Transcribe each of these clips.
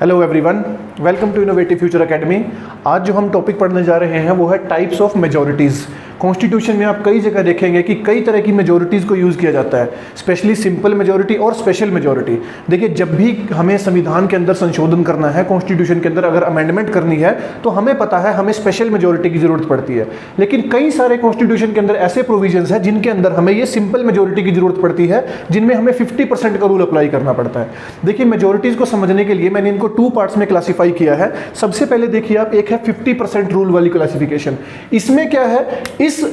Hello everyone, welcome to innovative future academy. आज जो हम टॉपिक पढ़ने जा रहे हैं वो है टाइप्स ऑफ मेजॉरिटीज़। कॉन्स्टिट्यूशन में आप कई जगह देखेंगे कि कई तरह की मेजॉरिटीज़ को यूज़ किया जाता है, स्पेशली सिंपल मेजॉरिटी और स्पेशल मेजॉरिटी। देखिए, जब भी हमें संविधान के अंदर संशोधन करना है, कॉन्स्टिट्यूशन के अंदर अगर अमेंडमेंट करनी है, तो हमें पता है हमें स्पेशल मेजॉरिटी की जरूरत पड़ती है। लेकिन कई सारे कॉन्स्टिट्यूशन के अंदर ऐसे प्रोविजंस हैं जिनके अंदर हमें ये सिंपल मेजॉरिटी की जरूरत पड़ती है, जिनमें हमें 50% का रूल अप्लाई करना पड़ता है। देखिए, मेजॉरिटीज़ को समझने के लिए मैंने इनको 2 पार्ट्स में क्लासीफाई किया है। सबसे पहले देखिए आप, एक है 50% रूल वाली क्लासिफिकेशन। इसमें क्या है, इस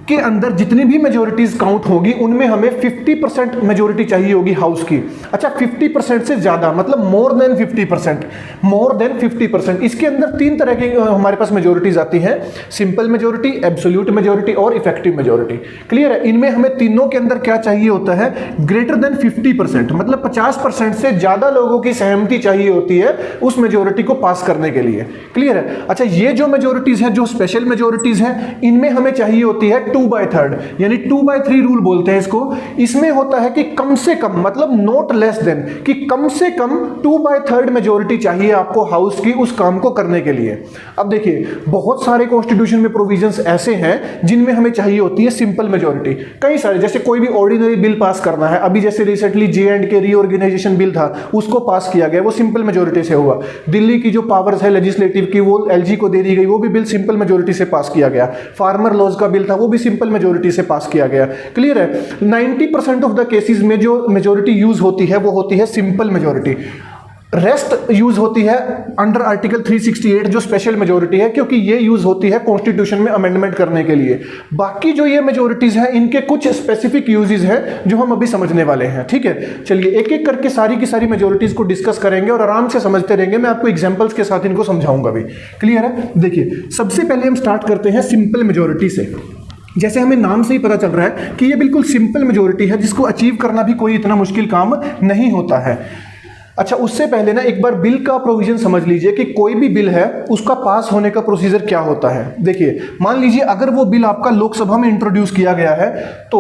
के अंदर जितनी भी मेजॉरिटीज काउंट होगी उनमें हमें 50% मेजॉरिटी चाहिए होगी हाउस की। अच्छा, 50% से ज्यादा मतलब मोर देन 50%, मोर देन 50%। इसके अंदर 3 तरह की हमारे पास मेजॉरिटीज आती हैं, सिंपल मेजॉरिटी, एब्सोल्यूट मेजॉरिटी और इफेक्टिव मेजॉरिटी। क्लियर है? इनमें हमें तीनों के अंदर क्या चाहिए होता है, ग्रेटर देन 50%, मतलब 50% से ज्यादा लोगों की सहमति चाहिए होती है उस मेजॉरिटी को पास करने के लिए। क्लियर है? अच्छा, ये जो मेजॉरिटीज है, जो स्पेशल मेजॉरिटीज है, इनमें हमें चाहिए होती है 2/3, यानी 2/3 रूल बोलते हैं इसको। इसमें होता है कि कम से कम, मतलब नॉट लेस देन, कि कम से कम 2/3 मेजॉरिटी चाहिए आपको हाउस की उस काम को करने के लिए। अब देखिए, बहुत सारे कॉन्स्टिट्यूशन में प्रोविजंस ऐसे हैं जिनमें हमें चाहिए होती है सिंपल मेजॉरिटी। कई सारे, जैसे कोई भी ऑर्डिनरी बिल पास करना है, अभी जैसे रिसेंटली J&K रीऑर्गेनाइजेशन बिल था, उसको पास किया गया, वो सिंपल मेजॉरिटी से हुआ। दिल्ली की जो पावर्स है लेजिस्लेटिव की, वो LG को दे दी गई, वो भी बिल सिंपल मेजॉरिटी से पास किया गया। फार्मर लॉज का बिल था, वो भी सिंपल मेजॉरिटी से पास किया गया। क्लियर है? 90% ऑफ द केसेस में जो मेजॉरिटी यूज होती है वो होती है सिंपल मेजॉरिटी। रेस्ट यूज होती है अंडर आर्टिकल 368 जो स्पेशल मेजॉरिटी है, क्योंकि ये यूज होती है कॉन्स्टिट्यूशन में अमेंडमेंट करने के लिए। बाकी जो ये मेजॉरिटीज हैं, इनके कुछ स्पेसिफिक यूजेस हैं जो हम अभी समझने वाले हैं। ठीक है, चलिए एक एक करके सारी की सारी मेजॉरिटीज को डिस्कस करेंगे और आराम से समझते रहेंगे। मैं आपको एग्जांपल्स के साथ इनको समझाऊंगा भी। क्लियर है? देखिए, सबसे पहले हम स्टार्ट करते हैं सिंपल मेजॉरिटी से। जैसे हमें नाम से ही पता चल रहा है कि ये बिल्कुल सिंपल मेजॉरिटी है, जिसको अचीव करना भी कोई इतना मुश्किल काम नहीं होता है। अच्छा, उससे पहले ना एक बार बिल का प्रोविजन समझ लीजिए कि कोई भी बिल है उसका पास होने का प्रोसीजर क्या होता है। देखिए, मान लीजिए अगर वो बिल आपका लोकसभा में इंट्रोड्यूस किया गया है, तो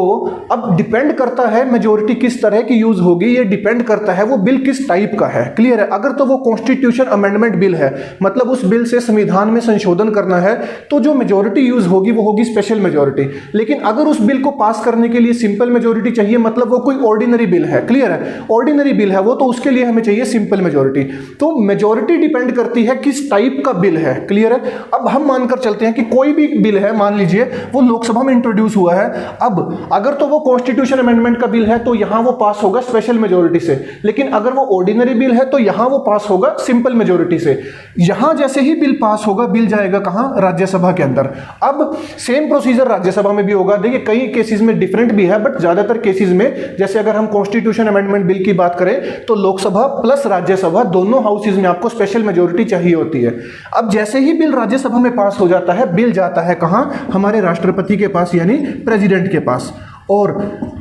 अब डिपेंड करता है मेजॉरिटी किस तरह की यूज होगी, ये डिपेंड करता है वो बिल किस टाइप का है। क्लियर है? अगर तो वो कॉन्स्टिट्यूशन अमेंडमेंट बिल है, मतलब उस बिल से संविधान में संशोधन करना है, तो जो मेजॉरिटी यूज होगी वो होगी स्पेशल मेजॉरिटी। लेकिन अगर उस बिल को पास करने के लिए सिंपल मेजॉरिटी चाहिए, मतलब वो कोई ऑर्डिनरी बिल है, क्लियर है, ऑर्डिनरी बिल है वो, तो उसके लिए हमें चाहिए सिंपल मेजॉरिटी। तो मेजॉरिटी डिपेंड करती है किस टाइप का बिल है। क्लियर है? अब हम मानकर चलते हैं कि कोई भी बिल है, मान लीजिए वो लोकसभा में इंट्रोड्यूस हुआ है। अब अगर तो वो कॉन्स्टिट्यूशन अमेंडमेंट का बिल है तो यहां वो पास होगा स्पेशल मेजॉरिटी से, लेकिन अगर वो ऑर्डिनरी बिल है तो यहां वो पास होगा सिंपल मेजॉरिटी से। यहां जैसे ही बिल पास होगा, बिल जाएगा कहां? राज्यसभा के अंदर। अब सेम प्रोसीजर राज्यसभा में भी होगा। देखिए, कई केसेस में डिफरेंट भी है, बट ज्यादातर केसेस में, जैसे अगर हम कॉन्स्टिट्यूशन अमेंडमेंट बिल की बात करें, तो लोकसभा प्लस राज्यसभा दोनों हाउसेज में आपको स्पेशल मेजॉरिटी चाहिए होती है। अब जैसे ही बिल राज्यसभा में पास हो जाता है, बिल जाता है कहां? हमारे राष्ट्रपति के पास, यानी प्रेसिडेंट के पास। और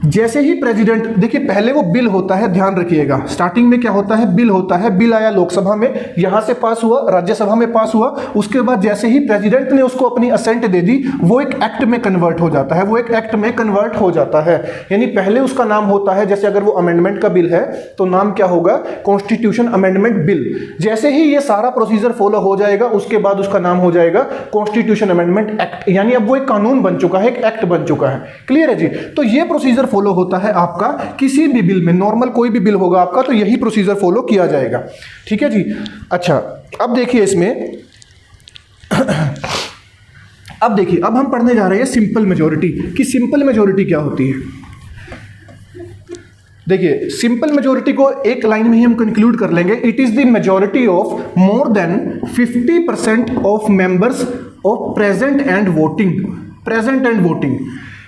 जैसे ही प्रेसिडेंट, देखिए पहले वो बिल होता है, ध्यान रखिएगा, स्टार्टिंग में क्या होता है? बिल होता है। बिल आया लोकसभा में, यहां से पास हुआ, राज्यसभा में पास हुआ, उसके बाद जैसे ही प्रेसिडेंट ने उसको अपनी असेंट दे दी, वो एक एक्ट में कन्वर्ट हो जाता है, वो एक एक्ट में कन्वर्ट हो जाता है। यानी पहले उसका नाम होता है, जैसे अगर वो अमेंडमेंट का बिल है तो नाम क्या होगा? Constitution amendment bill. जैसे ही ये सारा प्रोसीजर फॉलो हो जाएगा, उसके बाद उसका नाम हो जाएगा कॉन्स्टिट्यूशन अमेंडमेंट एक्ट, यानी अब वो एक कानून बन चुका है, एक एक्ट बन चुका है। क्लियर है जी? तो ये प्रोसीजर फॉलो होता है आपका किसी भी बिल में, नॉर्मल कोई भी बिल होगा आपका, तो यही प्रोसीजर फॉलो किया जाएगा। ठीक है जी? अच्छा, अब देखिए इसमें अब देखिए, अब हम पढ़ने जा रहे हैं सिंपल मेजॉरिटी कि सिंपल मेजॉरिटी क्या होती है। देखिए, सिंपल मेजॉरिटी को एक लाइन में ही हम कंक्लूड कर लेंगे। It is the majority of more than 50% of members of present and voting,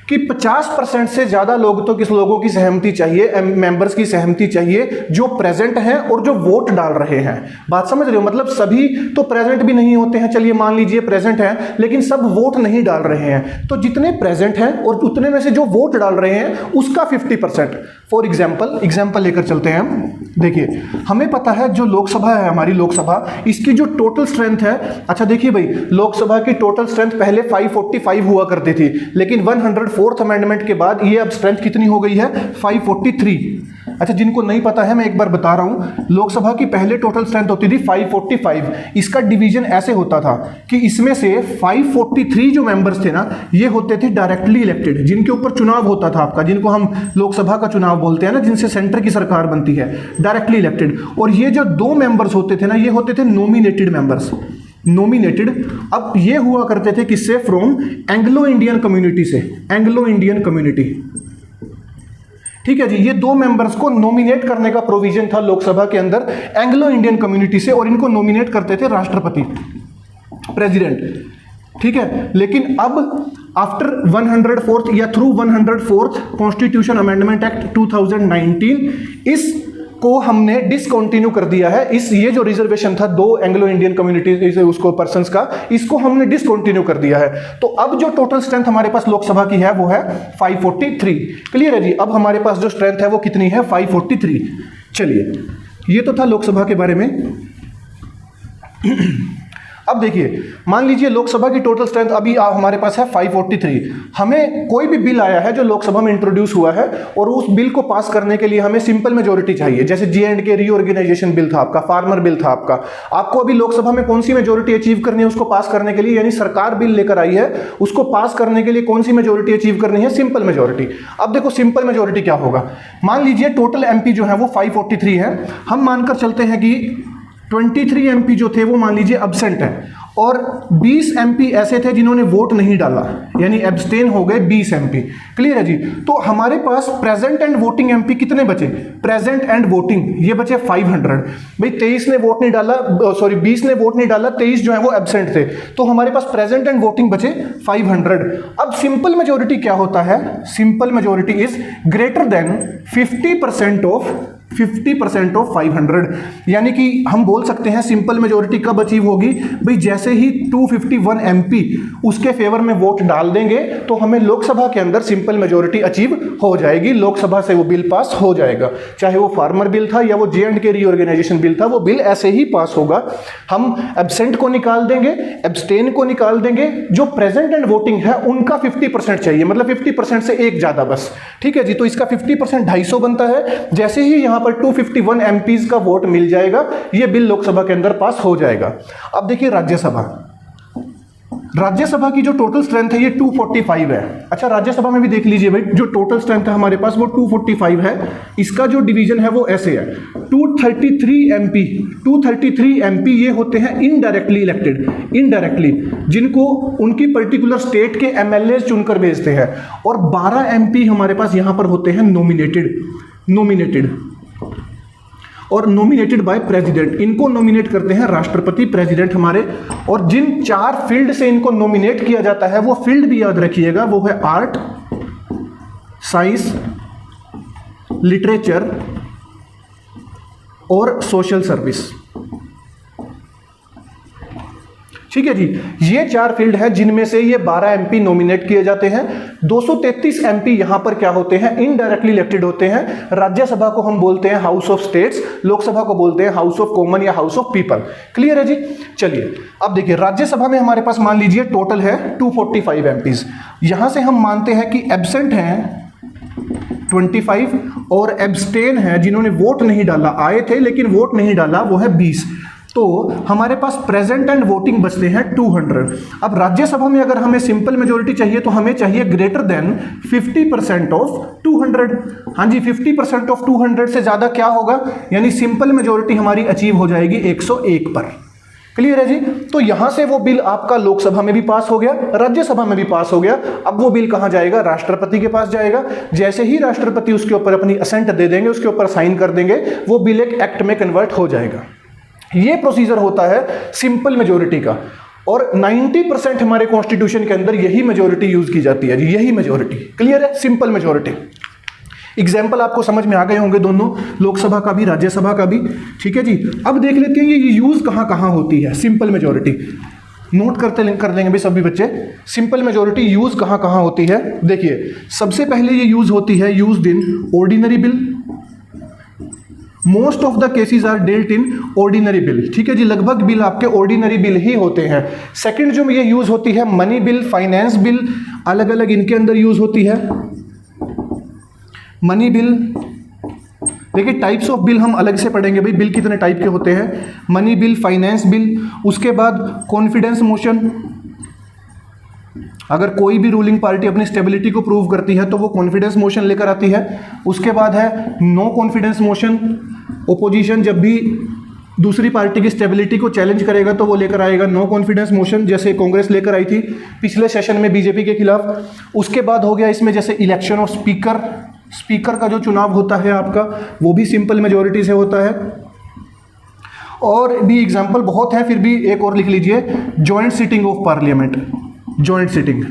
कि 50% से ज्यादा लोग, तो किस लोगों की सहमति चाहिए, मेंबर्स की सहमति चाहिए जो प्रेजेंट हैं और जो वोट डाल रहे हैं। बात समझ रहे हो? मतलब सभी तो प्रेजेंट भी नहीं होते हैं, चलिए मान लीजिए प्रेजेंट हैं लेकिन सब वोट नहीं डाल रहे हैं, तो जितने प्रेजेंट हैं और उतने में से जो वोट डाल रहे हैं उसका 50%। फॉर एग्जाम्पल लेकर चलते हैं हम। देखिए, हमें पता है जो लोकसभा है, हमारी लोकसभा, इसकी जो टोटल स्ट्रेंथ है, अच्छा देखिए भाई, लोकसभा की टोटल स्ट्रेंथ पहले 545 हुआ करती थी, लेकिन 104th अमेंडमेंट के बाद ये अब स्ट्रेंथ कितनी हो गई है? 543। अच्छा, जिनको नहीं पता है मैं एक बार बता रहा हूं, लोकसभा की पहले टोटल स्ट्रेंथ होती थी 545। इसका डिवीजन ऐसे होता था कि इसमें से 543 जो मेंबर्स थे ना, ये होते थे डायरेक्टली इलेक्टेड, जिनके ऊपर चुनाव होता था आपका, जिनको हम लोकसभा का चुनाव बोलते हैं ना, जिनसे सेंटर की सरकार बनती है, डायरेक्टली इलेक्टेड। और ये जो 2 मेंबर्स होते थे ना, ये होते थे नॉमिनेटेड मेंबर्स, नॉमिनेटेड। अब ये हुआ करते थे किससे? फ्रॉम एंग्लो इंडियन कम्युनिटी से, एंग्लो इंडियन कम्युनिटी। ठीक है जी, ये 2 मेंबर्स को नॉमिनेट करने का प्रोविजन था लोकसभा के अंदर एंग्लो इंडियन कम्युनिटी से, और इनको नॉमिनेट करते थे राष्ट्रपति, प्रेसिडेंट। ठीक है, लेकिन अब आफ्टर 104th या through 104th constitution amendment act 2019 इस को हमने डिसकंटिन्यू कर दिया है। ये जो रिजर्वेशन था 2 एंग्लो इंडियन कम्युनिटी से उसको पर्संस का, इसको हमने डिसकंटिन्यू कर दिया है। तो अब जो टोटल स्ट्रेंथ हमारे पास लोकसभा की है वो है 543। क्लियर है जी? अब हमारे पास जो स्ट्रेंथ है वो कितनी है? 543। चलिए, ये तो था लोकसभा के बारे में। अब देखिए, मान लीजिए लोकसभा की टोटल स्ट्रेंथ अभी हमारे पास है 543। हमें कोई भी बिल आया है जो लोकसभा में इंट्रोड्यूस हुआ है, और उस बिल को पास करने के लिए हमें सिंपल मेजोरिटी चाहिए। जैसे J&K रीऑर्गेनाइजेशन बिल था आपका, फार्मर बिल था आपका। आपको अभी लोकसभा में कौन सी मेजोरिटी अचीव करनी है उसको पास करने के लिए? यानी सरकार बिल लेकर आई है, उसको पास करने के लिए कौन सी मेजोरिटी अचीव करनी है? Simple majority. अब देखो सिंपल मेजोरिटी क्या होगा। मान लीजिए टोटल MP जो है वो 543 है। हम मानकर चलते हैं कि 23 MP जो थे वो मान लीजिए एब्सेंट है, और 20 MP ऐसे थे जिन्होंने वोट नहीं डाला, यानी एब्सटेन हो गए 20 MP। क्लियर है जी? तो हमारे पास प्रेजेंट एंड वोटिंग MP कितने बचे? प्रेजेंट एंड वोटिंग ये बचे 500। भाई 23 ने वोट नहीं डाला, सॉरी 20 ने वोट नहीं डाला, 23 जो है वो एब्सेंट थे, तो हमारे पास प्रेजेंट एंड वोटिंग बचे 500। अब सिंपल मेजोरिटी क्या होता है? Simple majority is greater than 50% of 500। यानी कि हम बोल सकते हैं सिंपल मेजोरिटी कब अचीव होगी? भाई जैसे ही 251 MP उसके फेवर में वोट डाल देंगे तो हमें लोकसभा के अंदर सिंपल मेजोरिटी अचीव हो जाएगी, लोकसभा से वो बिल पास हो जाएगा। चाहे वो फार्मर बिल था या वो J&K रीऑर्गेनाइजेशन बिल था, वो बिल ऐसे ही पास होगा। हम एब्सेंट को निकाल देंगे, एब्सटेन को निकाल देंगे, जो प्रेजेंट एंड वोटिंग है उनका 50% चाहिए, मतलब 50% से एक ज्यादा बस। ठीक है जी? तो इसका 50% 250 बनता है। जैसे ही यहां पर 251 MPs का वोट मिल जाएगा, यह बिल लोकसभा के अंदर पास हो जाएगा। अब देखिए राज्यसभा, राज्यसभा की जो टोटल स्ट्रेंथ है ये 245 है। अच्छा, राज्यसभा में भी देख लीजिए भाई, जो टोटल स्ट्रेंथ है हमारे पास वो 245 है। इसका जो डिवीजन है वो ऐसे है, 233 MP ये होते हैं इनडायरेक्टली इलेक्टेड, इनडायरेक्टली, जिनको उनकी पर्टिकुलर स्टेट के MLAs चुनकर भेजते हैं, और 12 MP हमारे पास यहां पर होते हैं नॉमिनेटेड और नॉमिनेटेड बाय प्रेसिडेंट। इनको नॉमिनेट करते हैं राष्ट्रपति, प्रेसिडेंट हमारे। और जिन 4 फील्ड से इनको नॉमिनेट किया जाता है वो फील्ड भी याद रखिएगा, वो है आर्ट, साइंस, लिटरेचर और सोशल सर्विस। ठीक है जी? ये 4 फील्ड है जिनमें से ये 12 MP नॉमिनेट किए जाते हैं। 233 MP यहां पर क्या होते हैं? इनडायरेक्टली इलेक्टेड होते हैं। राज्यसभा को हम बोलते हैं हाउस ऑफ स्टेट्स, लोकसभा को बोलते हैं हाउस ऑफ कॉमन या हाउस ऑफ पीपल। क्लियर है जी? चलिए अब देखिए, राज्यसभा में हमारे पास मान लीजिए टोटल है 245 MPs। यहां से हम मानते हैं कि एब्सेंट हैं 25 और एब्सटेन है, जिन्होंने वोट नहीं डाला, आए थे लेकिन वोट नहीं डाला, वो है 20। तो हमारे पास प्रेजेंट एंड वोटिंग बचते हैं 200। अब राज्यसभा में अगर हमें सिंपल मेजोरिटी चाहिए तो हमें चाहिए ग्रेटर देन 50% ऑफ 200। हाँ जी, 50% ऑफ 200 से ज्यादा क्या होगा? यानी सिंपल मेजोरिटी हमारी अचीव हो जाएगी 101 पर। क्लियर है जी? तो यहां से वो बिल आपका लोकसभा में भी पास हो गया, राज्यसभा में भी पास हो गया। अब वो बिल कहां जाएगा? राष्ट्रपति के पास जाएगा। जैसे ही राष्ट्रपति उसके ऊपर अपनी असेंट दे देंगे, उसके ऊपर साइन कर देंगे, वो बिल एक एक्ट में कन्वर्ट हो जाएगा। ये प्रोसीजर होता है सिंपल मेजोरिटी का, और 90% हमारे कॉन्स्टिट्यूशन के अंदर यही मेजोरिटी यूज की जाती है जी, यही मेजोरिटी। क्लियर है? Simple majority. एग्जाम्पल आपको समझ में आ गए होंगे, दोनों, लोकसभा का भी राज्यसभा का भी। ठीक है जी? अब देख लेते हैं ये यूज कहां कहां होती है सिंपल मेजोरिटी। नोट कर लेंगे भी सभी बच्चे, सिंपल मेजोरिटी यूज कहां कहां होती है। देखिए, सबसे पहले ये यूज होती है used in ordinary bill. Most of the cases are dealt in ordinary bill. ठीक है जी? लगभग बिल आपके ऑर्डिनरी बिल ही होते हैं। सेकंड जो ये यूज होती है मनी बिल, फाइनेंस बिल, अलग अलग इनके अंदर यूज होती है। मनी बिल, देखिए टाइप्स ऑफ बिल हम अलग से पढ़ेंगे भाई, बिल कितने टाइप के होते हैं, मनी बिल, फाइनेंस बिल, उसके बाद कॉन्फिडेंस मोशन, अगर कोई भी रूलिंग पार्टी अपनी स्टेबिलिटी को प्रूव करती है तो वो कॉन्फिडेंस मोशन लेकर आती है। उसके बाद है नो कॉन्फिडेंस मोशन, ओपोजिशन जब भी दूसरी पार्टी की स्टेबिलिटी को चैलेंज करेगा तो वो लेकर आएगा नो कॉन्फिडेंस मोशन, जैसे कांग्रेस लेकर आई थी पिछले सेशन में बीजेपी के खिलाफ। उसके बाद हो गया इसमें जैसे इलेक्शन ऑफ स्पीकर, स्पीकर का जो चुनाव होता है आपका वो भी सिंपल मेजोरिटी से होता है। और भी एग्जाम्पल बहुत है, फिर भी एक और लिख लीजिए, joint sitting of parliament, joint sitting,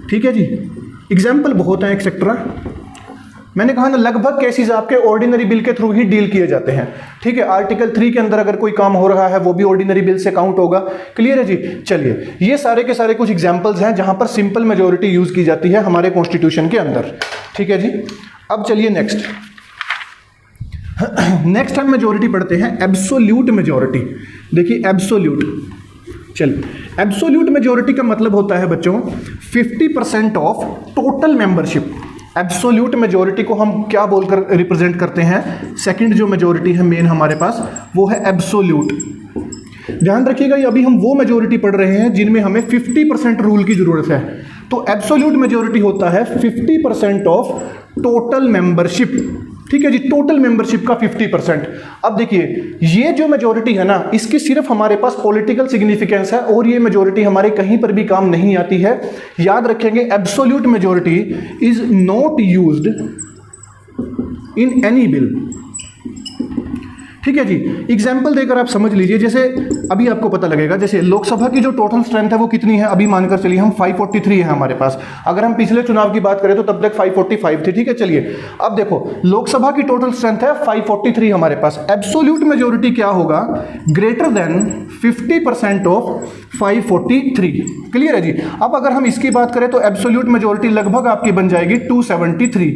ठीक है जी। एग्जाम्पल बहुत है एक्सेट्रा। मैंने कहा ना लगभग केसेस आपके ऑर्डिनरी बिल के थ्रू ही डील किए जाते हैं, ठीक है। आर्टिकल 3 के अंदर अगर कोई काम हो रहा है वो भी ऑर्डिनरी बिल से काउंट होगा। क्लियर है जी। चलिए ये सारे के सारे कुछ एग्जांपल्स हैं जहां पर सिंपल मेजॉरिटी यूज की जाती है हमारे कॉन्स्टिट्यूशन के अंदर, ठीक है जी। अब चलिए नेक्स्ट हम मेजॉरिटी पढ़ते हैं, एब्सोल्यूट मेजॉरिटी। देखिए एब्सोल्यूट, चलिए एब्सोल्यूट मेजॉरिटी का मतलब होता है बच्चों 50% of total membership. Absolute majority को हम क्या बोलकर रिप्रेजेंट करते हैं, सेकंड जो मेजॉरिटी है मेन हमारे पास वो है एब्सोल्यूट। ध्यान रखिएगा ये अभी हम वो मेजॉरिटी पढ़ रहे हैं जिनमें हमें 50% रूल की जरूरत है। तो एब्सोल्यूट मेजॉरिटी होता है 50% ऑफ टोटल मेंबरशिप, ठीक है जी, टोटल मेंबरशिप का 50%। अब देखिए ये जो मेजॉरिटी है ना इसकी सिर्फ हमारे पास पॉलिटिकल सिग्निफिकेंस है और ये मेजॉरिटी हमारे कहीं पर भी काम नहीं आती है। याद रखेंगे absolute majority is not used in any bill, ठीक है जी। एग्जाम्पल देकर आप समझ लीजिए, जैसे अभी आपको पता लगेगा, जैसे लोकसभा की जो टोटल स्ट्रेंथ है वो कितनी है, अभी मानकर चलिए हम 543 है हमारे पास। अगर हम पिछले चुनाव की बात करें तो तब तक 545 थी, ठीक है। चलिए अब देखो लोकसभा की टोटल स्ट्रेंथ है 543 हमारे पास। एब्सोल्यूट मेजॉरिटी क्या होगा, ग्रेटर देन 50% ऑफ 543। क्लियर है जी। अब अगर हम इसकी बात करें तो एब्सोल्यूट मेजॉरिटी लगभग आपकी बन जाएगी 273,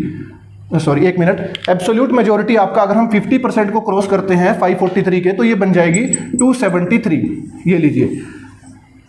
सॉरी एक मिनट, एब्सोल्यूट मेजॉरिटी आपका अगर हम 50% को क्रॉस करते हैं 543 के तो ये बन जाएगी 273। ये लीजिए,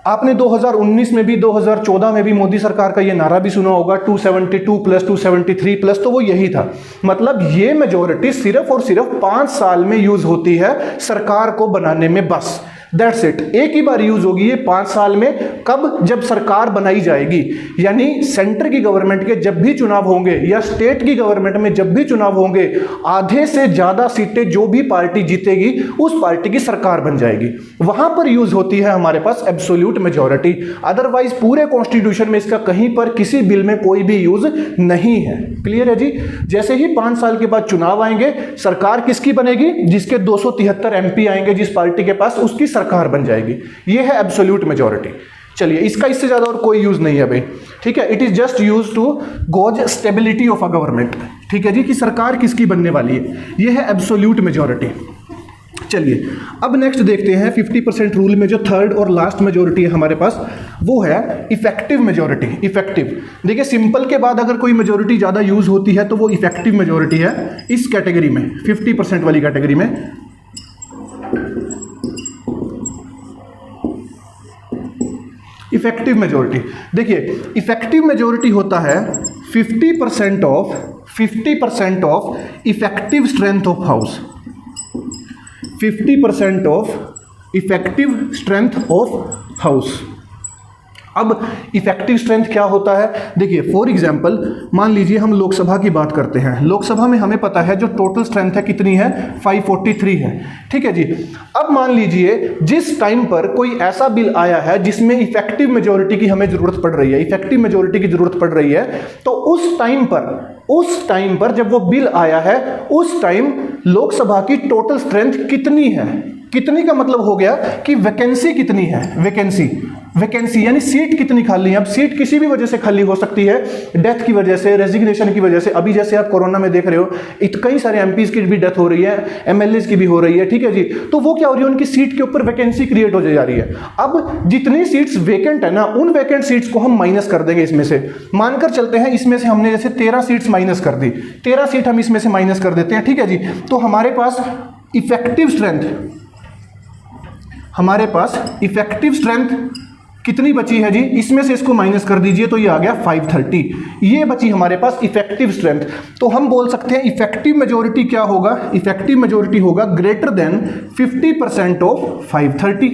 आपने 2019 में भी 2014 में भी मोदी सरकार का ये नारा भी सुना होगा 272 प्लस 273 प्लस, तो वो यही था। मतलब ये मेजॉरिटी सिर्फ और सिर्फ 5 साल में यूज होती है सरकार को बनाने में, बस दैट्स इट। एक ही बार यूज होगी ये 5 साल में, कब, जब सरकार बनाई जाएगी। यानी सेंटर की गवर्नमेंट के जब भी चुनाव होंगे या स्टेट की गवर्नमेंट में जब भी चुनाव होंगे, आधे से ज्यादा सीटें जो भी पार्टी जीतेगी उस पार्टी की सरकार बन जाएगी, वहां पर यूज होती है हमारे पास एब्सोल्यूट मेजॉरिटी। अदरवाइज पूरे कॉन्स्टिट्यूशन में इसका कहीं पर किसी बिल में कोई भी यूज नहीं है। क्लियर है जी। जैसे ही 5 साल के बाद चुनाव आएंगे, सरकार किसकी बनेगी, जिसके 273 एमपी आएंगे जिस पार्टी के पास, उसकी सरकार बन जाएगी। ये है एब्सोल्यूट मेजॉरिटी। चलिए इसका इससे ज्यादा और कोई यूज नहीं है भाई, ठीक है। It is just use to gauge stability of a government, ठीक है जी, कि सरकार किसकी बनने वाली है। ये है एब्सोल्यूट मेजॉरिटी। चलिए अब नेक्स्ट देखते हैं 50% रूल में जो थर्ड और लास्ट मेजॉरिटी है हमारे पास, वो है इफेक्टिव मेजॉरिटी। इफेक्टिव, देखिए सिंपल के बाद अगर कोई मेजॉरिटी ज्यादा यूज होती है तो वो इफेक्टिव मेजॉरिटी है। इस कैटेगरी में 50% वाली कैटेगरी में इफेक्टिव मेजॉरिटी, देखिए इफेक्टिव मेजॉरिटी होता है 50% of effective strength of house, 50% of effective strength of house. अब इफेक्टिव स्ट्रेंथ क्या होता है, देखिए फॉर एग्जांपल मान लीजिए हम लोकसभा की बात करते हैं। लोकसभा में हमें पता है जो टोटल स्ट्रेंथ है कितनी है, 543 है, ठीक है जी। अब मान लीजिए जिस टाइम पर कोई ऐसा बिल आया है जिसमें इफेक्टिव मेजॉरिटी की हमें जरूरत पड़ रही है, इफेक्टिव मेजॉरिटी की जरूरत पड़ रही है, तो उस टाइम पर जब वो बिल आया है उस टाइम लोकसभा की टोटल स्ट्रेंथ कितनी है। कितनी का मतलब हो गया कि वैकेंसी कितनी है, वैकेंसी यानी सीट कितनी खाली है। अब सीट किसी भी वजह से खाली हो सकती है, डेथ की वजह से, रेजिग्नेशन की वजह से। अभी जैसे आप कोरोना में देख रहे हो कई सारे एमपीज की भी डेथ हो रही है, एमएलएज की भी हो रही है, ठीक है जी। तो वो क्या हो रही है, उनकी सीट के ऊपर वैकेंसी क्रिएट हो जा रही है। अब जितनी सीट्स वेकेंट है ना, उन वैकेंट सीट्स को हम माइनस कर देंगे इसमें से। मानकर चलते हैं इसमें से हमने जैसे 13 सीट्स माइनस कर दी, 13 सीट हम इसमें से माइनस कर देते हैं, ठीक है जी। तो हमारे पास इफेक्टिव स्ट्रेंथ कितनी बची है जी, इसमें से इसको माइनस कर दीजिए तो ये आ गया 530। ये बची हमारे पास इफेक्टिव स्ट्रेंथ। तो हम बोल सकते हैं इफेक्टिव मेजोरिटी क्या होगा, इफेक्टिव मेजोरिटी होगा ग्रेटर देन 50% ऑफ 530।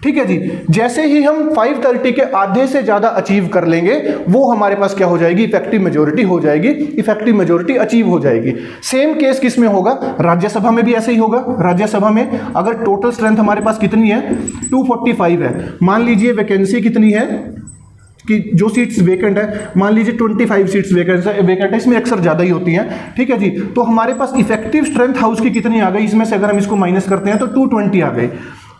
ठीक है जी, जैसे ही हम 530 के आधे से ज्यादा अचीव कर लेंगे वो हमारे पास क्या हो जाएगी, इफेक्टिव मेजोरिटी हो जाएगी, इफेक्टिव मेजोरिटी अचीव हो जाएगी। सेम केस किस में होगा, राज्यसभा में भी ऐसे ही होगा। राज्यसभा में अगर टोटल स्ट्रेंथ हमारे पास कितनी है 245 है, मान लीजिए वैकेंसी कितनी है कि जो सीट्स वेकेंट है, मान लीजिए 25 सीट्स वेकेंट है, इसमें अक्सर ज्यादा ही होती हैं। ठीक है जी, तो हमारे पास इफेक्टिव स्ट्रेंथ हाउस की कितनी आ गई, इसमें से अगर हम इसको माइनस करते हैं तो 220 आ गई,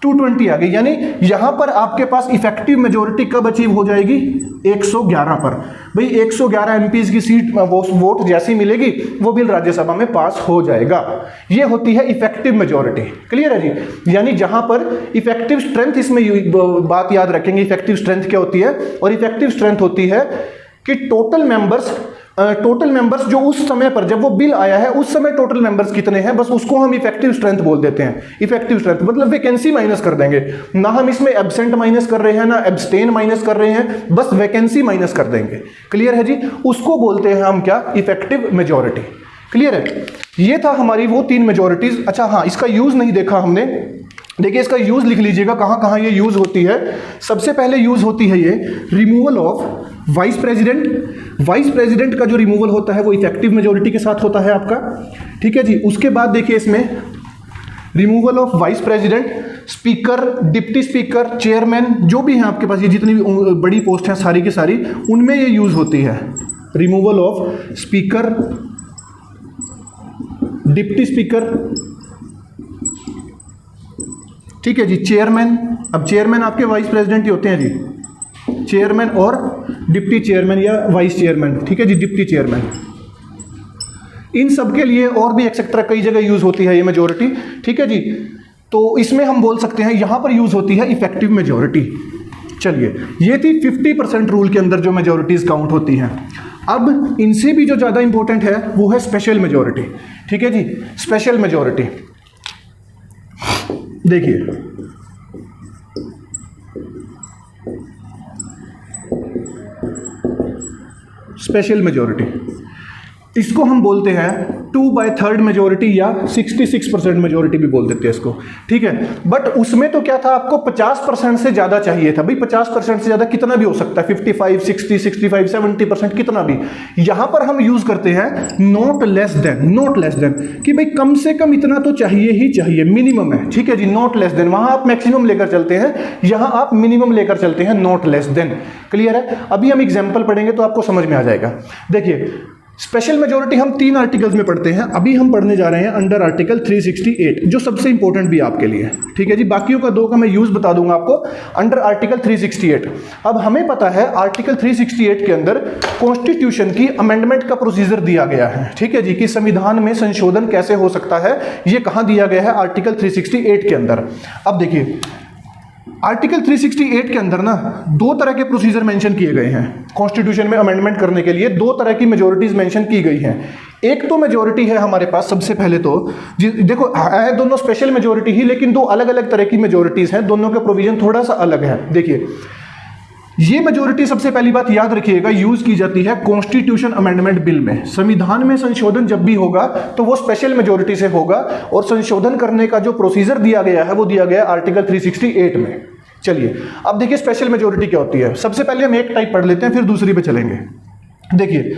220 आ गई। यानी यहां पर आपके पास इफेक्टिव मेजोरिटी कब अचीव हो जाएगी, 111 पर। भाई 111 एमपीज की सीट वोट जैसी मिलेगी वो बिल राज्यसभा में पास हो जाएगा। ये होती है इफेक्टिव मेजोरिटी। क्लियर है जी, यानी जहां पर इफेक्टिव स्ट्रेंथ, इसमें बात याद रखेंगे इफेक्टिव स्ट्रेंथ क्या होती है, और इफेक्टिव स्ट्रेंथ होती है कि टोटल मेंबर्स जो उस समय पर जब वो बिल आया है उस समय टोटल मेंबर्स कितने हैं, बस उसको हम इफेक्टिव स्ट्रेंथ बोल देते हैं। इफेक्टिव स्ट्रेंथ मतलब वैकेंसी माइनस कर देंगे, ना हम इसमें एब्सेंट माइनस कर रहे हैं ना एब्सटेन माइनस कर रहे हैं, बस वैकेंसी माइनस कर देंगे। क्लियर है जी, उसको बोलते हैं हम क्या, इफेक्टिव मेजोरिटी। क्लियर है, ये था हमारी वो 3 मेजोरिटीज। अच्छा हाँ, इसका यूज नहीं देखा हमने, देखिए इसका यूज लिख लीजिएगा कहां कहां ये यूज होती है। सबसे पहले यूज होती है ये removal of vice president. Vice president का जो रिमूवल होता है वो इफेक्टिव मेजोरिटी के साथ होता है आपका। ठीक है जी, उसके बाद देखिए इसमें removal of vice president, speaker, deputy speaker, chairman, जो भी हैं आपके पास ये जितनी भी बड़ी पोस्ट हैं सारी की सारी, उनमें ये यूज होती है। Removal of speaker, deputy speaker, ठीक है जी, चेयरमैन। अब चेयरमैन आपके वाइस प्रेसिडेंट ही होते हैं जी, चेयरमैन और डिप्टी चेयरमैन या वाइस चेयरमैन। ठीक है जी, डिप्टी चेयरमैन, इन सब के लिए और भी एक्सेट्रा कई जगह यूज होती है ये मेजोरिटी। ठीक है जी, तो इसमें हम बोल सकते हैं यहां पर यूज होती है इफेक्टिव मेजोरिटी। चलिए, ये थी 50% रूल के अंदर जो मेजोरिटीज काउंट होती हैं। अब इनसे भी जो ज्यादा इंपॉर्टेंट है वो है स्पेशल मेजोरिटी। ठीक है जी, स्पेशल मेजोरिटी देखिए, स्पेशल मेजोरिटी इसको हम बोलते हैं 2/3 मेजोरिटी या 66% मेजोरिटी भी बोल देते हैं इसको। ठीक है, बट उसमें तो क्या था, आपको 50% से ज्यादा चाहिए था। भाई 50% से ज्यादा कितना भी हो सकता है, 55, 60, 65, 70%, कितना भी। यहां पर हम यूज करते हैं नॉट लेस देन, कि भाई कम से कम इतना तो चाहिए ही चाहिए, मिनिमम है। ठीक है जी, नॉट लेस देन, वहां आप मैक्सिमम लेकर चलते हैं, यहां आप मिनिमम लेकर चलते हैं, नॉट लेस देन। क्लियर है, अभी हम एग्जाम्पल पढ़ेंगे तो आपको समझ में आ जाएगा। देखिए, स्पेशल मेजोरिटी हम 3 आर्टिकल्स में पढ़ते हैं, अभी हम पढ़ने जा रहे हैं अंडर आर्टिकल 368, जो सबसे इंपॉर्टेंट भी आपके लिए। ठीक है जी, बाकियों का 2 का मैं यूज बता दूंगा आपको। अंडर आर्टिकल 368, अब हमें पता है आर्टिकल 368 के अंदर कॉन्स्टिट्यूशन की अमेंडमेंट का प्रोसीजर दिया गया है। ठीक है जी, कि संविधान में संशोधन कैसे हो सकता है, ये कहां दिया गया है, आर्टिकल 368 के अंदर। अब देखिए, आर्टिकल 368 के अंदर ना 2 तरह के प्रोसीजर मेंशन किए गए हैं। कॉन्स्टिट्यूशन में अमेंडमेंट करने के लिए 2 तरह की मेजोरिटीज मेंशन की गई हैं। एक तो मेजोरिटी है हमारे पास, सबसे पहले तो देखो है दोनों स्पेशल मेजोरिटी ही, लेकिन 2 अलग अलग तरह की मेजोरिटीज हैं, दोनों का प्रोविजन थोड़ा सा अलग है। देखिए, ये मेजोरिटी सबसे पहली बात याद रखिएगा यूज की जाती है कॉन्स्टिट्यूशन अमेंडमेंट बिल में। संविधान में संशोधन जब भी होगा तो वो स्पेशल मेजोरिटी से होगा, और संशोधन करने का जो प्रोसीजर दिया गया है वो दिया गया है आर्टिकल 368 में। चलिए, अब देखिए स्पेशल मेजोरिटी क्या होती है। सबसे पहले हम एक टाइप पढ़ लेते हैं, फिर दूसरी पे चलेंगे। देखिए,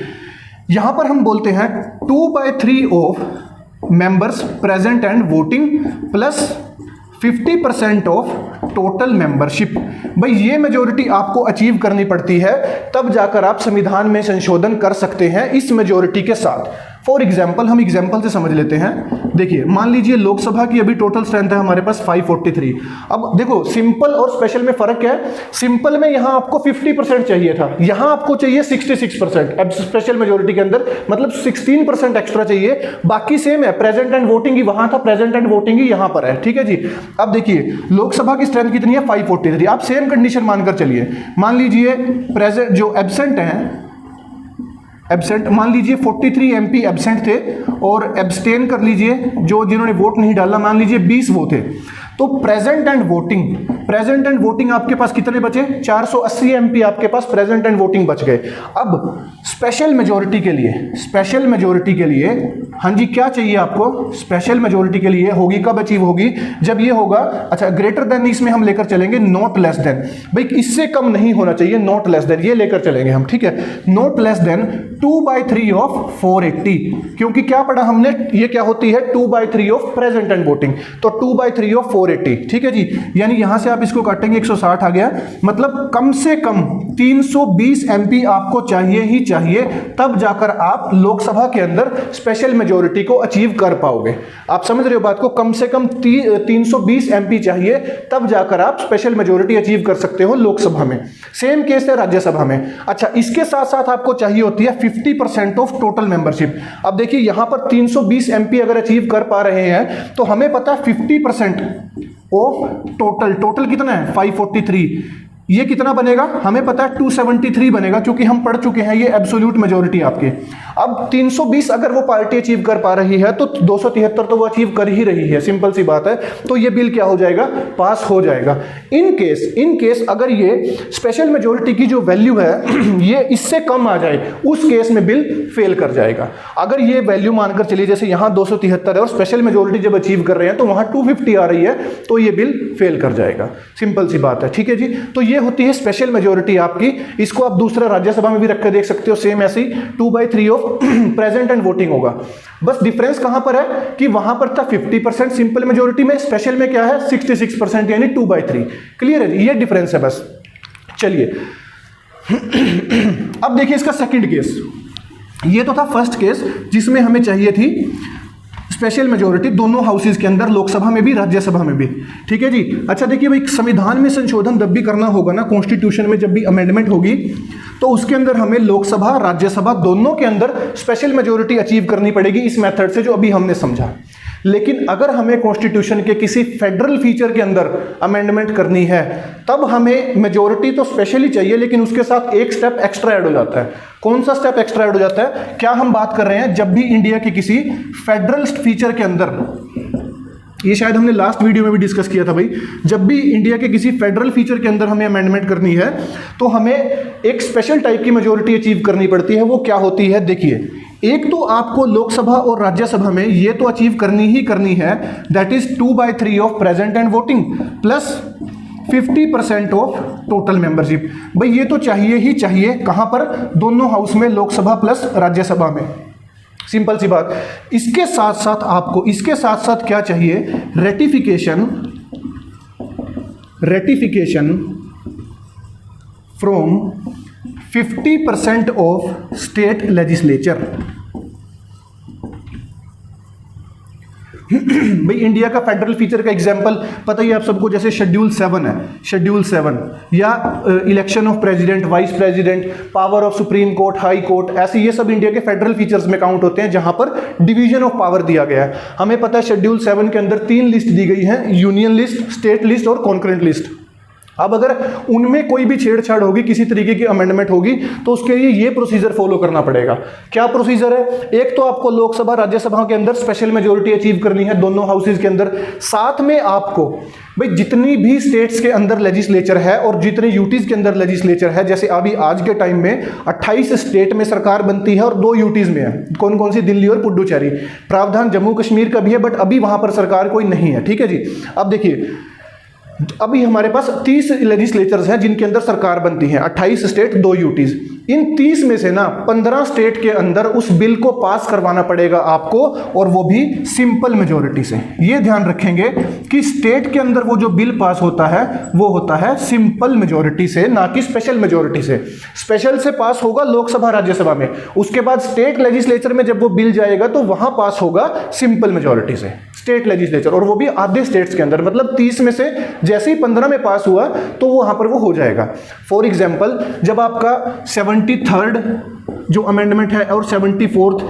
यहां पर हम बोलते हैं 2/3 of members present and voting plus 50% of total membership. भाई ये मेजोरिटी आपको अचीव करनी पड़ती है, तब जाकर आप संविधान में संशोधन कर सकते हैं इस मेजोरिटी के साथ। फॉर एग्जाम्पल, हम एग्जाम्पल से समझ लेते हैं। देखिए, मान लीजिए लोकसभा की अभी टोटल स्ट्रेंथ है हमारे पास 543। अब देखो, सिंपल और स्पेशल में फर्क है। सिंपल में यहां आपको 50% चाहिए था, यहां आपको चाहिए 66%। अब स्पेशल मेजोरिटी के अंदर मतलब 16% एक्स्ट्रा चाहिए, बाकी सेम है। प्रेजेंट एंड वोटिंग ही वहां था, प्रेजेंट एंड वोटिंग ही यहां पर है। ठीक है जी, अब देखिए लोकसभा की स्ट्रेंथ कितनी है, 543। आप सेम कंडीशन मानकर चलिए, मान लीजिए प्रेजेंट जो एब्सेंट हैं, एब्सेंट मान लीजिए 43 एमपी एब्सेंट थे, और एब्सटेन कर लीजिए जो जिन्होंने वोट नहीं डाला, मान लीजिए 20 वो थे। तो प्रेजेंट एंड वोटिंग आपके पास कितने बचे? 480 एमपी आपके पास प्रेजेंट एंड वोटिंग बच गए। अब स्पेशल मेजोरिटी के लिए हाँ जी क्या चाहिए आपको? स्पेशल मेजोरिटी के लिए होगी कब अचीव होगी? जब ये होगा, अच्छा ग्रेटर देन इसमें हम लेकर चलेंगे नॉट लेस देन, भाई इससे कम नहीं होना चाहिए, नॉट लेस देन ये लेकर चलेंगे हम, ठीक है। नॉट लेस देन 2/3 ऑफ 480, क्योंकि क्या पढ़ा हमने, ये क्या होती है? 2/3 ऑफ प्रेजेंट एंड वोटिंग, तो 2/3 ऑफ 480, ठीक है जी। यानी यहां से आप इसको काटेंगे 160 आ गया, मतलब कम से कम 320 एमपी आपको चाहिए ही चाहिए, तब जाकर आप लोकसभा के अंदर स्पेशल मेजोरिटी को अचीव कर पाओगे। आप समझ रहे हो बात को? कम से कम 320 एमपी चाहिए, तब जाकर आप स्पेशल मेजोरिटी अचीव कर सकते हो लोकसभा में। सेम केस है राज्यसभा में। अच्छा, इसके साथ साथ आपको चाहिए होती है 50% ऑफ टोटल मेंबरशिप। अब देखिए यहां पर 320 एमपी अगर अचीव कर पा रहे हैं तो हमें पता है 50% ऑफ टोटल कितना है? 543। ये कितना बनेगा? हमें पता है 273 बनेगा, क्योंकि हम पढ़ चुके हैं ये एब्सोल्यूट मेजोरिटी आपके। अब 320 अगर वो पार्टी अचीव कर पा रही है तो 273 तो वो अचीव कर ही रही है, सिंपल सी बात है। तो ये बिल क्या हो जाएगा? पास हो जाएगा। इन केस अगर ये स्पेशल मेजोरिटी की जो वैल्यू है ये इससे कम आ जाए, उस केस में बिल फेल कर जाएगा। अगर ये वैल्यू मानकर चलिए जैसे यहां 273 है और स्पेशल मेजोरिटी जब अचीव कर रहे हैं तो वहां 250 आ रही है, तो ये बिल फेल कर जाएगा, सिंपल सी बात है, ठीक है जी। तो ये होती है स्पेशल मेजोरिटी आपकी। इसको आप दूसरा राज्यसभा में भी रख के देख सकते हो, सेम ऐसी 2/3 ऑफ प्रेजेंट एंड वोटिंग होगा। बस डिफरेंस कहां पर है कि वहां पर था 50% सिंपल मेजोरिटी में, स्पेशल में क्या है? 66%, यानी 2/3। क्लियर है? ये डिफरेंस है बस। चलिए अब देखिए इसका सेकंड केस। ये तो था फर्स्ट केस जिसमें हमें चाहिए थी स्पेशल मेजोरिटी दोनों हाउसेज के अंदर, लोकसभा में भी राज्यसभा में भी, ठीक है जी। अच्छा देखिए भाई, संविधान में संशोधन जब भी करना होगा ना, कॉन्स्टिट्यूशन में जब भी अमेंडमेंट होगी, तो उसके अंदर हमें लोकसभा राज्यसभा दोनों के अंदर स्पेशल मेजोरिटी अचीव करनी पड़ेगी इस मेथड से जो अभी हमने समझा। लेकिन अगर हमें कॉन्स्टिट्यूशन के किसी फेडरल फीचर के अंदर अमेंडमेंट करनी है, तब हमें मेजोरिटी तो स्पेशली चाहिए, लेकिन उसके साथ एक स्टेप एक्स्ट्रा ऐड हो जाता है। कौन सा स्टेप एक्स्ट्रा ऐड हो जाता है? क्या हम बात कर रहे हैं? जब भी इंडिया के किसी फेडरल फीचर के अंदर, ये शायद हमने लास्ट वीडियो में भी डिस्कस किया था भाई, जब भी इंडिया के किसी फेडरल फीचर के अंदर हमें अमेंडमेंट करनी है तो हमें एक स्पेशल टाइप की मेजोरिटी अचीव करनी पड़ती है। वो क्या होती है? देखिए, एक तो आपको लोकसभा और राज्यसभा में ये तो अचीव करनी ही करनी है, that is 2/3 of present and voting plus 50% of total membership. भाई ये तो चाहिए ही चाहिए, कहां पर? दोनों हाउस में, लोकसभा प्लस राज्यसभा में, सिंपल सी बात। इसके साथ साथ आपको क्या चाहिए? Ratification from 50% of state legislature. भाई इंडिया का फेडरल फीचर का एग्जांपल पता ही आप सबको, जैसे शेड्यूल 7 है, शेड्यूल 7 या election of president, vice president, power of supreme court, high court, ऐसे ये सब इंडिया के फेडरल फीचर्स में काउंट होते हैं जहां पर डिवीजन ऑफ पावर दिया गया है। हमें पता है शेड्यूल 7 के अंदर 3 लिस्ट दी गई है, यूनियन लिस्ट, स्टेट लिस्ट और कॉन्करेंट लिस्ट। अब अगर उनमें कोई भी छेड़छाड़ होगी, किसी तरीके की अमेंडमेंट होगी, तो उसके लिए ये प्रोसीजर फॉलो करना पड़ेगा। क्या प्रोसीजर है? एक तो आपको लोकसभा राज्यसभा के अंदर स्पेशल मेजोरिटी अचीव करनी है दोनों हाउसेज के अंदर, साथ में आपको भाई जितनी भी स्टेट्स के अंदर लेजिस्लेचर है और जितने यूटीज के अंदर लेजिस्लेचर है, जैसे अभी आज के टाइम में 28 स्टेट में सरकार बनती है और 2 यूटीज में है। कौन कौन सी? दिल्ली और पुडुचेरी। प्रावधान जम्मू कश्मीर का भी है, बट अभी वहां पर सरकार कोई नहीं है, ठीक है जी। अब देखिए, अभी हमारे पास 30 लेजिस्लेचर्स हैं जिनके अंदर सरकार बनती है, 28 स्टेट, 2 यूटीज। इन 30 में से ना 15 स्टेट के अंदर उस बिल को पास करवाना पड़ेगा आपको, और वो भी सिंपल मेजोरिटी से। ये ध्यान रखेंगे कि स्टेट के अंदर वो जो बिल पास होता है वो होता है सिंपल मेजोरिटी से, ना कि स्पेशल मेजोरिटी से। स्पेशल से पास होगा लोकसभा राज्यसभा में, उसके बाद स्टेट लेजिस्लेचर में जब वो बिल जाएगा तो वहां पास होगा सिंपल मेजोरिटी से, स्टेट लेजिस्लेचर, और वो भी आधे स्टेट्स के अंदर। मतलब 30 में से जैसे ही 15 में पास हुआ तो वहां पर वो हो जाएगा। फॉर एग्जाम्पल, जब आपका 73rd जो अमेंडमेंट है और 74th,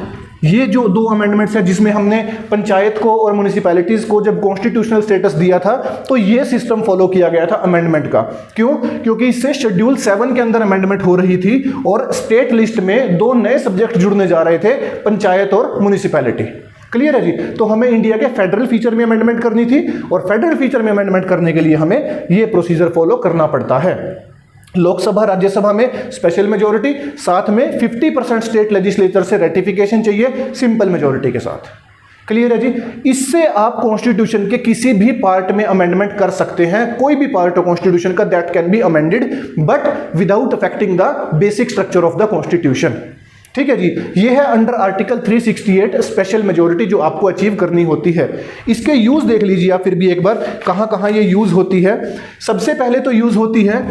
ये जो 2 अमेंडमेंट्स है जिसमें हमने पंचायत को और म्युनिसिपैलिटीज को जब कॉन्स्टिट्यूशनल स्टेटस दिया था, तो ये सिस्टम फॉलो किया गया था अमेंडमेंट का। क्यों? क्योंकि इससे शेड्यूल 7 के अंदर अमेंडमेंट हो रही थी और स्टेट लिस्ट में 2 नए सब्जेक्ट जुड़ने जा रहे थे, पंचायत और म्युनिसिपैलिटी। क्लियर है जी। तो हमें इंडिया के फेडरल फीचर में अमेंडमेंट करनी थी और फेडरल फीचर में अमेंडमेंट करने के लिए हमें ये प्रोसीजर फॉलो करना पड़ता है। लोकसभा राज्यसभा में स्पेशल मेजोरिटी, साथ में 50% स्टेट लेजिस्लेचर से रेटिफिकेशन चाहिए सिंपल मेजोरिटी के साथ। क्लियर है जी। इससे आप कॉन्स्टिट्यूशन के किसी भी पार्ट में अमेंडमेंट कर सकते हैं, कोई भी पार्ट ऑफ कॉन्स्टिट्यूशन का, that can be amended but without affecting the basic structure of the constitution. ठीक है जी। ये है अंडर आर्टिकल 368 स्पेशल मेजोरिटी जो आपको अचीव करनी होती है। इसके यूज देख लीजिए आप फिर भी एक बार, कहां कहां ये यूज होती है। सबसे पहले तो यूज होती है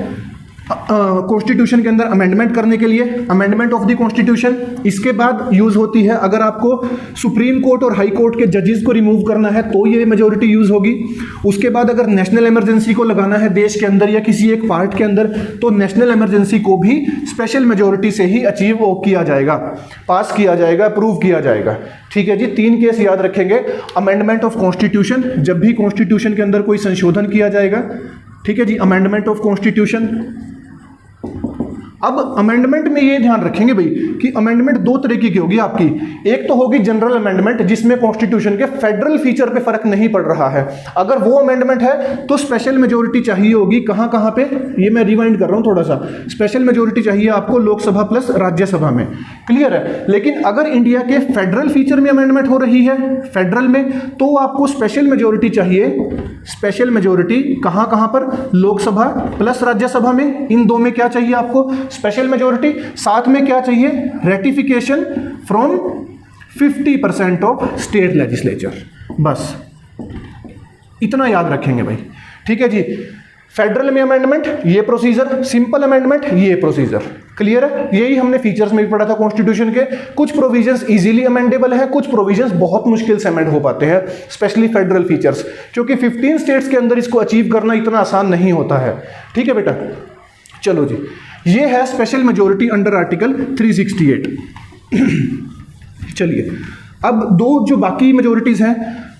कॉन्स्टिट्यूशन के अंदर अमेंडमेंट करने के लिए, अमेंडमेंट ऑफ द कॉन्स्टिट्यूशन। इसके बाद यूज होती है अगर आपको सुप्रीम कोर्ट और हाई कोर्ट के जजेस को रिमूव करना है तो ये मेजोरिटी यूज होगी। उसके बाद अगर नेशनल इमरजेंसी को लगाना है देश के अंदर या किसी एक पार्ट के अंदर तो नेशनल इमरजेंसी को भी स्पेशल मेजोरिटी से ही अचीव किया जाएगा, पास किया जाएगा, अप्रूव किया जाएगा। ठीक है जी। 3 केस याद रखेंगे। अमेंडमेंट ऑफ कॉन्स्टिट्यूशन, जब भी कॉन्स्टिट्यूशन के अंदर कोई संशोधन किया जाएगा। ठीक है जी। Amendment of constitution. अब अमेंडमेंट में ये ध्यान रखेंगे भाई कि अमेंडमेंट 2 तरीके की होगी आपकी। एक तो होगी जनरल अमेंडमेंट जिसमें कॉन्स्टिट्यूशन के फेडरल फीचर पे फर्क नहीं पड़ रहा है, अगर वो अमेंडमेंट है तो स्पेशल मेजोरिटी चाहिए होगी। कहां कहां पे, ये मैं रिवाइंड कर रहा हूं थोड़ा सा। स्पेशल मेजोरिटी चाहिए आपको लोकसभा प्लस राज्यसभा में। क्लियर है। लेकिन अगर इंडिया के फेडरल फीचर में अमेंडमेंट हो रही है फेडरल में तो आपको स्पेशल मेजोरिटी चाहिए। स्पेशल मेजोरिटी कहां कहां पर, लोकसभा प्लस राज्यसभा में। इन 2 में क्या चाहिए आपको, स्पेशल मेजोरिटी। साथ में क्या चाहिए, ratification from 50% of state legislature. बस इतना याद रखेंगे भाई। ठीक है जी। फेडरल में अमेंडमेंट ये प्रोसीजर, सिंपल अमेंडमेंट ये प्रोसीजर। क्लियर है। यही हमने फीचर्स में भी पढ़ा था कॉन्स्टिट्यूशन के। कुछ प्रोविजंस इजीली अमेंडेबल है, कुछ प्रोविजंस बहुत मुश्किल से अमेंड हो पाते हैं, स्पेशली फेडरल फीचर्स, क्योंकि 15 स्टेट्स के अंदर इसको अचीव करना इतना आसान नहीं होता है। ठीक है बेटा। चलो जी। ये है स्पेशल मेजोरिटी अंडर आर्टिकल 368। चलिए अब 2 जो बाकी मेजोरिटीज हैं,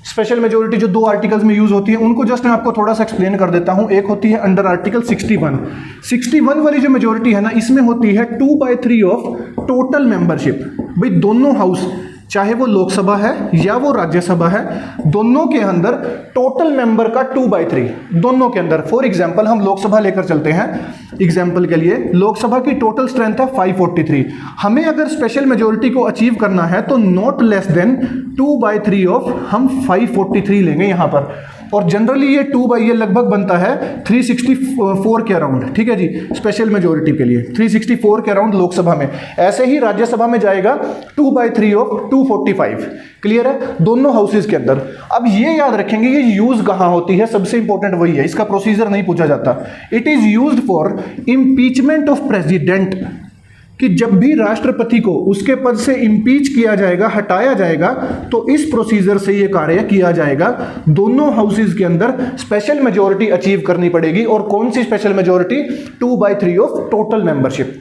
स्पेशल मेजोरिटी जो 2 आर्टिकल्स में यूज होती है उनको जस्ट मैं आपको थोड़ा सा एक्सप्लेन कर देता हूं। एक होती है अंडर आर्टिकल 61 वाली जो मेजोरिटी है ना, इसमें होती है 2/3 ऑफ टोटल मेंबरशिप। भाई दोनों हाउस, चाहे वो लोकसभा है या वो राज्यसभा है, दोनों के अंदर टोटल मेंबर का 2/3 दोनों के अंदर। फॉर एग्जांपल हम लोकसभा लेकर चलते हैं एग्जांपल के लिए। लोकसभा की टोटल स्ट्रेंथ है 543। हमें अगर स्पेशल मेजोरिटी को अचीव करना है तो नॉट लेस देन 2/3 ऑफ हम 543 लेंगे यहां पर। और जनरली ये 2 ये लगभग बनता है 364 के अराउंड। ठीक है जी। स्पेशल मेजोरिटी के लिए 364 के अराउंड लोकसभा में। ऐसे ही राज्यसभा में जाएगा 2/3 ऑफ 245। क्लियर है। दोनों हाउसेज के अंदर। अब ये याद रखेंगे ये यूज कहां होती है, सबसे इंपॉर्टेंट वही है, इसका प्रोसीजर नहीं पूछा जाता। It is used for impeachment of president, कि जब भी राष्ट्रपति को उसके पद से इंपीच किया जाएगा, हटाया जाएगा, तो इस प्रोसीजर से यह कार्य किया जाएगा। दोनों हाउसेज के अंदर स्पेशल मेजोरिटी अचीव करनी पड़ेगी। और कौन सी special majority, 2/3 of total membership.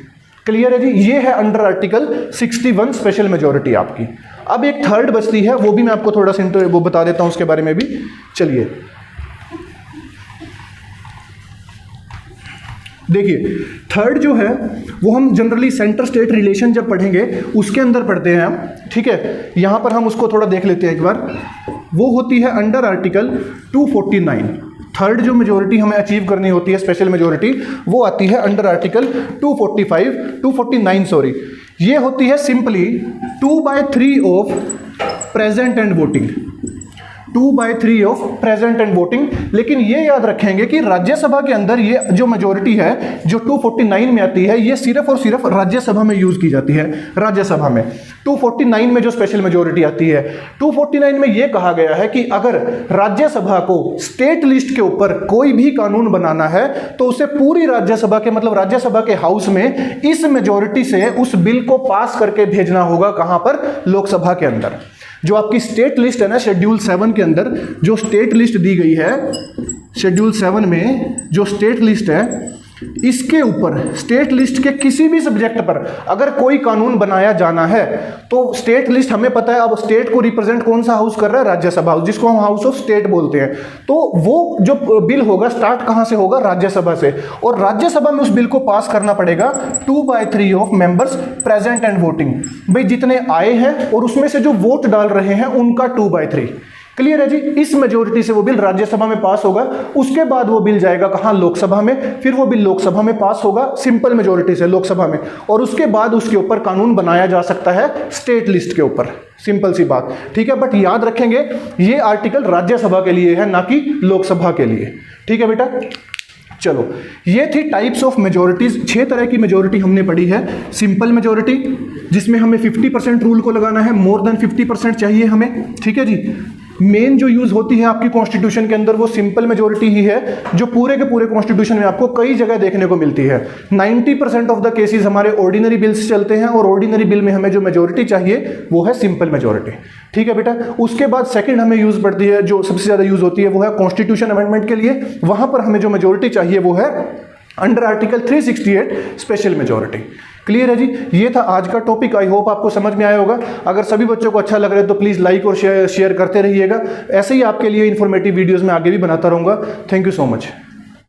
Clear है जी। ये है अंडर आर्टिकल 61 स्पेशल मेजोरिटी आपकी। अब एक थर्ड बचती है, वो भी मैं आपको थोड़ा सा वो बता देता हूं उसके बारे में भी। चलिए देखिए, थर्ड जो है वो हम जनरली सेंटर स्टेट रिलेशन जब पढ़ेंगे उसके अंदर पढ़ते हैं हम। ठीक है। यहां पर हम उसको थोड़ा देख लेते हैं एक बार। वो होती है अंडर आर्टिकल 249। थर्ड जो मेजोरिटी हमें अचीव करनी होती है स्पेशल मेजोरिटी, वो आती है अंडर आर्टिकल 249 सॉरी। ये होती है simply 2/3 of present and voting. 2/3 of present and voting. लेकिन ये याद रखेंगे कि राज्यसभा के अंदर ये जो मेजोरिटी है जो 249 में आती है, ये सिर्फ और सिर्फ राज्यसभा में यूज की जाती है। राज्यसभा में 249 में जो स्पेशल मेजोरिटी आती है, 249 में ये कहा गया है कि अगर राज्यसभा को स्टेट लिस्ट के ऊपर कोई भी कानून बनाना है तो उसे पूरी राज्यसभा के मतलब राज्यसभा के हाउस में इस मेजोरिटी से उस बिल को पास करके भेजना होगा। कहां पर, लोकसभा के अंदर। जो आपकी स्टेट लिस्ट है ना, शेड्यूल 7 के अंदर जो स्टेट लिस्ट दी गई है, शेड्यूल 7 में जो स्टेट लिस्ट है इसके ऊपर स्टेट लिस्ट के किसी भी सब्जेक्ट पर अगर कोई कानून बनाया जाना है तो स्टेट लिस्ट हमें पता है, अब स्टेट को रिप्रेजेंट कौन सा हाउस कर रहा है, राज्यसभा हाउस, जिसको हम हाउस ऑफ स्टेट बोलते हैं। तो वो जो बिल होगा स्टार्ट कहां से होगा, राज्यसभा से, और राज्यसभा में उस बिल को पास करना पड़ेगा 2/3 of members present and voting. भाई जितने आए हैं और उसमें से जो वोट डाल रहे हैं उनका 2/3। क्लियर है जी। इस मेजोरिटी से वो बिल राज्यसभा में पास होगा, उसके बाद वो बिल जाएगा कहां, लोकसभा में, फिर वो बिल लोकसभा में पास होगा सिंपल मेजोरिटी से लोकसभा में, और उसके बाद उसके ऊपर कानून बनाया जा सकता है स्टेट लिस्ट के ऊपर। सिंपल सी बात, ठीक है। बट याद रखेंगे ये आर्टिकल राज्यसभा के लिए है, ना कि लोकसभा के लिए, ठीक है बेटा। चलो, ये थी टाइप्स ऑफ मेजोरिटीज। 6 तरह की मेजोरिटी हमने पढ़ी है। सिंपल मेजोरिटी जिसमें हमें 50% रूल को लगाना है, मोर देन 50% चाहिए हमें, ठीक है जी। मेन जो यूज होती है आपकी कॉन्स्टिट्यूशन के अंदर वो सिंपल मेजोरिटी ही है, जो पूरे के पूरे कॉन्स्टिट्यूशन में आपको कई जगह देखने को मिलती है। 90% ऑफ द केसेस हमारे ऑर्डिनरी बिल्स चलते हैं, और ऑर्डिनरी बिल में हमें जो मेजोरिटी चाहिए वो है सिंपल मेजोरिटी, ठीक है बेटा। उसके बाद सेकंड हमें यूज पड़ती है, जो सबसे ज्यादा यूज होती है वो है कॉन्स्टिट्यूशन अमेंडमेंट के लिए। वहां पर हमें जो मेजोरिटी चाहिए वो है under article 368 special majority. Clear है जी। ये था आज का टॉपिक। आई होप आपको समझ में आया होगा। अगर सभी बच्चों को अच्छा लग रहा है तो प्लीज़ लाइक और शेयर करते रहिएगा। ऐसे ही आपके लिए इन्फॉर्मेटिव वीडियोस में आगे भी बनाता रहूँगा। Thank you so much.